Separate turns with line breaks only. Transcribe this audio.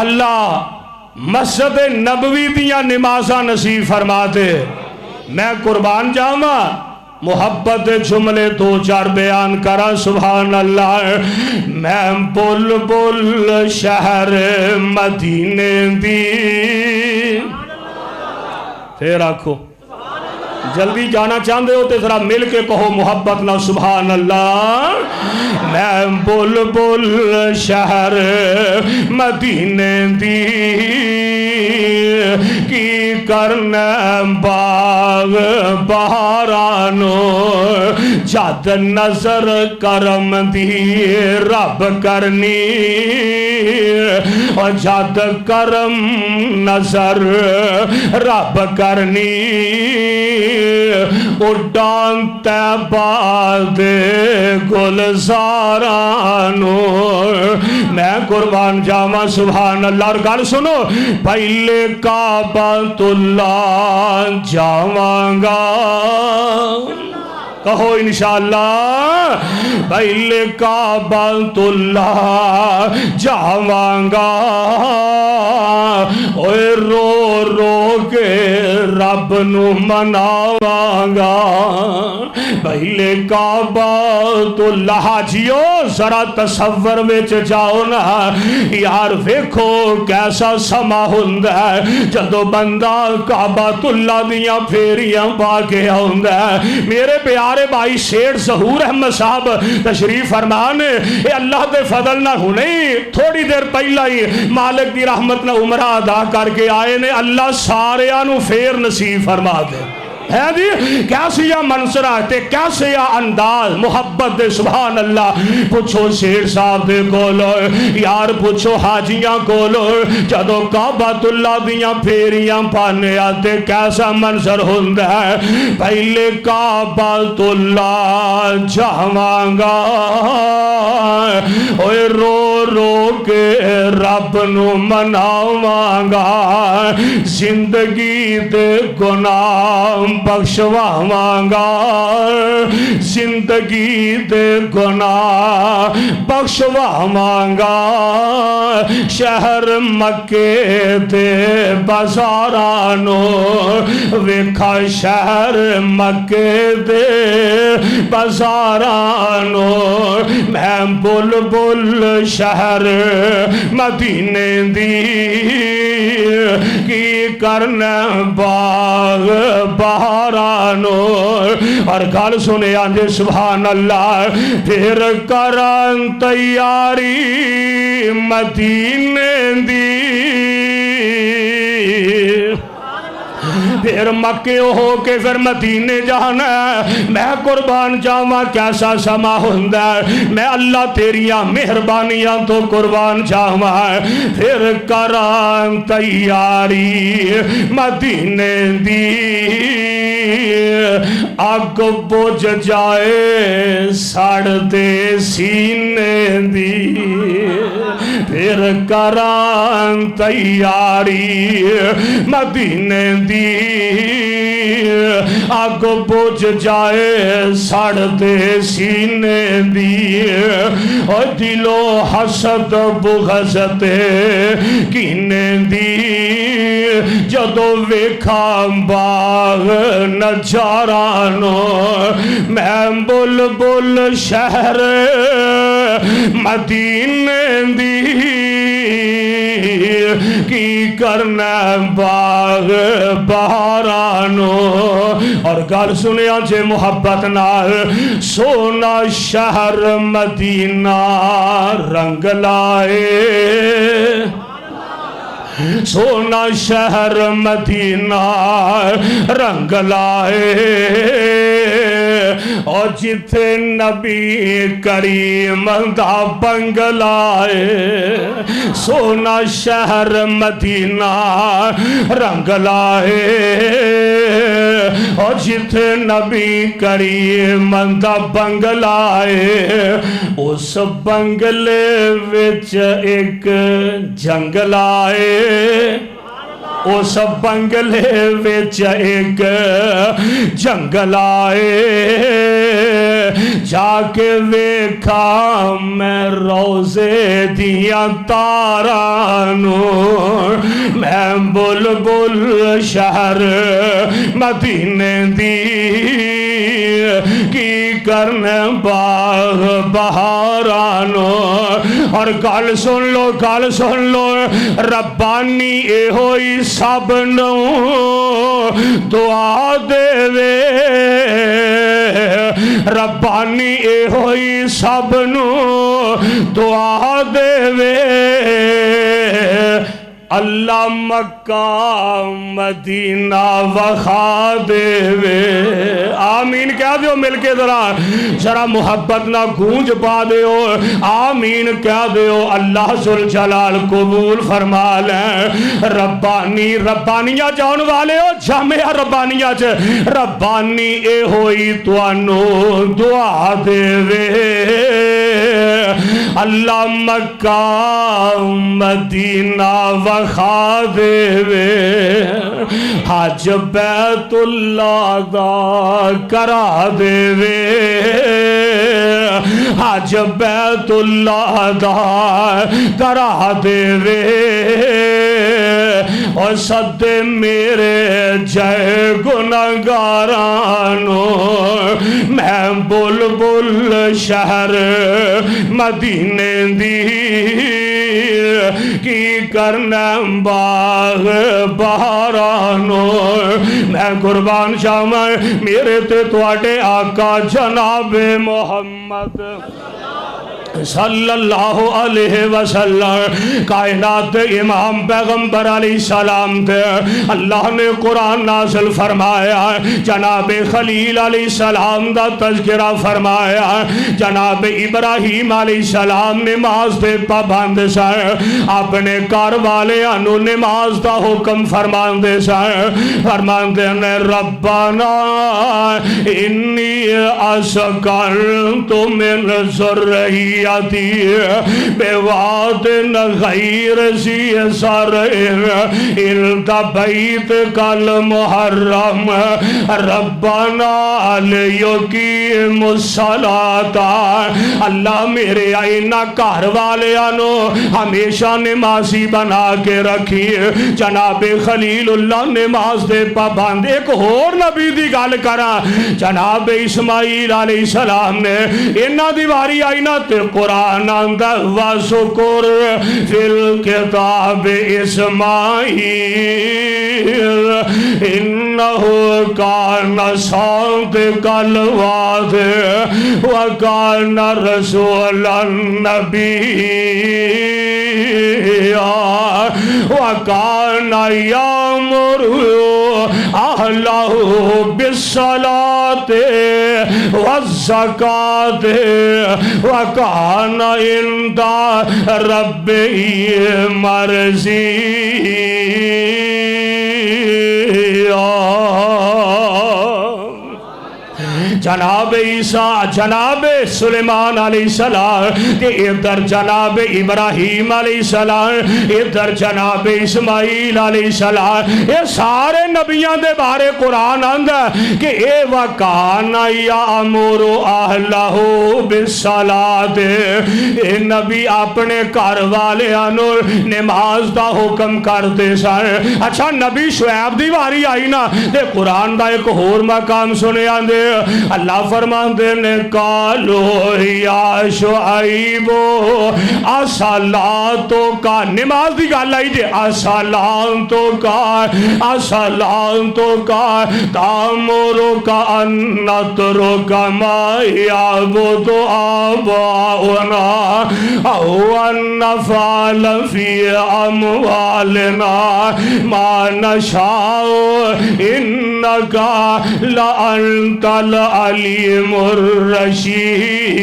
اللہ مسجد نبوی دیاں نمازاں نصیب فرما دے۔ میں قربان جاواں محبت جملے دو چار بیان کرا سبحان اللہ۔ میں بلبل شہر مدینے دی، پھر آکھو جلدی جانا چاہتے ہو تو ذرا مل کے کہو محبت نہ سبحان اللہ۔ میں بلبل شہر مدینے دی کی کرنا باغ بہارانو، جد نظر کرم دی رب کرنی، اور جد کرم نظر رب کرنی، اڈان تیباد گلزارانو۔ میں قربان جاواں سبحان اللہ۔ اور گل سنو، پہلے کعبۃ اللہ جاواں گا، کہو انشاءاللہ، پہلے کعبۃ اللہ جاواں گا، اوے رو رو کے رب نو مناواں گا۔ پہلے کعبۃ اللہ، حاجیو ذرا تصور وچ جاؤ نا یار، ویکھو کیسا سما ہوندا ہے جدو بندہ کعبۃ اللہ دیاں پھیریاں پا کے آوندا ہے۔ میرے پیارے بھائی شیخ ظہور احمد صاحب تشریف فرمان، اے اللہ دے فضل نہ ہونے تھوڑی دیر پہلا ہی مالک دی رحمت نہ عمرہ ادا کر کے آئے نے، اللہ سارے آنو پھیر نصیب فرما دے۔ ہے جی کیسے یا منظرہ تے کیسے یا انداز محبت دے سبحان اللہ۔ پوچھو شیر صاحب دے کولو یار، پوچھو حاجیاں کولو، جدو کعبۃ اللہ دیاں پھیریاں پانے آتے کیسا منظر ہوندا ہے۔ پہلے کعبۃ اللہ جاواں گا، اوے رو رو کے رب نو مناواں گا، زندگی دے گناہ بخشواواں گا، زندگی دے گناہ بخشواواں گا، شہر مکے دے بازارانو، ویکھا شہر مکے دے بازارانو۔ میں بلبل شہر مدینے دی کی کرنا باغ بہارانو۔ اور گل سنے آنجے سبحان اللہ، پھر کرن تیاری مدینے دی، پھر مکے ہو کے پھر مدینے جانا ہے۔ میں قربان جاواں کیسا سما ہوندا ہے، میں اللہ تیریاں مہربانیاں تو قربان جاواں، پھر کران تیاری مدینے دی، اگ بجھ جائے سڑ دے سینے دی، پھر کران تیاری مدینے دی، اگ بجھ جائے سڑ دے سینے دی، اور دلو حسد بغض تے کینے دی، جدو ویکھا باغ نجارانو، میں بلبل شہر مدینے دی کی کرنا باغ بہارانو۔ اور گل سنیا جے محبت نال، سونا شہر مدینہ رنگ لائے، سونا شہر مدینہ رنگ لائے، اور جتھے نبی کریم دا بنگلائے، سونا شہر مدینہ رنگ لائے، اور جتھے نبی کریم دا بنگلائے، اس بنگلے وچ ایک جنگل آئے، اس بنگلے وچ ایک جنگل آئے جا کے ویکھا میں روزے دیا تارانو میں بلبل شہر مدینے دی کی کرنے باغ بہارانو اور گل سن لو ربانی اے ہوئی سب نو دعا دے وے ربانی اے ہوئی سب نو دعا دے وے اللہ مکہ مدینہ وخا دے وے آمین کہہ دیو مل کے ذرا محبت نہ گونج پا دیو آمین کہہ دیو اللہ ذوالجلال قبول فرما لیں ربانیہ جان والے ہو جامعہ ربانیہ ربانی اے ہوئی توانو دعا دے وے اللہ مکہ مدینہ وخا دے وے حج بیت اللہ دا کرا دے وے حج بیت اللہ دا کرا دے وے اور صدے میرے جے گناہگارانو میں بلبل شہر مدینے دی کی کرنا باغ بہارانو میں قربان شاہ میرے تے تواڈے آقا جناب محمد صلی اللہ علیہ وسلم کائنات امام پیغمبر علیہ السلام تھے اللہ نے قرآن نازل فرمایا جناب خلیل علیہ السلام دا تذکرہ فرمایا جناب ابراہیم علیہ السلام نماز دے پابند سن اپنے گھر والے انو نماز دا حکم فرماندے سن فرماندے نے ربنا انی اسکنت من ذریتی بے وعدن غیر ذی زرع عند بیتک المحرم ربنا لیقیموا الصلاۃ اللہ میرے آئینہ گھر والےانو ہمیشہ نمازی بنا کے رکھی جناب خلیل اللہ نماز دے پابند ایک اور نبی دی گل کرا جناب اسماعیل علیہ السلام نے انہاں دی واری آئینہ تے قرآن اندہ وَذْكُرْ فِي الْكِتَابِ إِسْمَاعِيلَ إِنَّهُ كَانَ صَادِقَ الْوَعْدِ وَكَانَ رَسُولًا نَبِيًّا وَكَانَ يَأْمُرُ أَهْلَهُ بِالصَّلَاةِ وَالزَّكَاةِ وَكَانَ عِندَ رَبِّهِ مَرْضِيًّا جناب عیسیٰ جناب سلیمان علیہ السلام ادھر جناب ابراہیم علیہ السلام ادھر جناب اسماعیل علیہ السلام یہ سارے نبیان دے بارے قرآن آندہ کہ اے وَكَانَ يَأْمُرُ أَهْلَهُ بِالصَّلَاةِ اے نبی اپنے گھر والے آنو نماز دا حکم کرتے سن اچھا نبی شعیب دی واری آئی نا دے قرآن دا ایک اور مقام سنے آندے اللہ فرماندے نے قالو یا شعیبو اصلاتو کا نماز دی گل آئی دے اصلاتو کا تامرو کا انترو کا ما یعبدو آباؤنا او انفعل فی اموالنا ما نشاؤ انکا لانت العلیم الرشید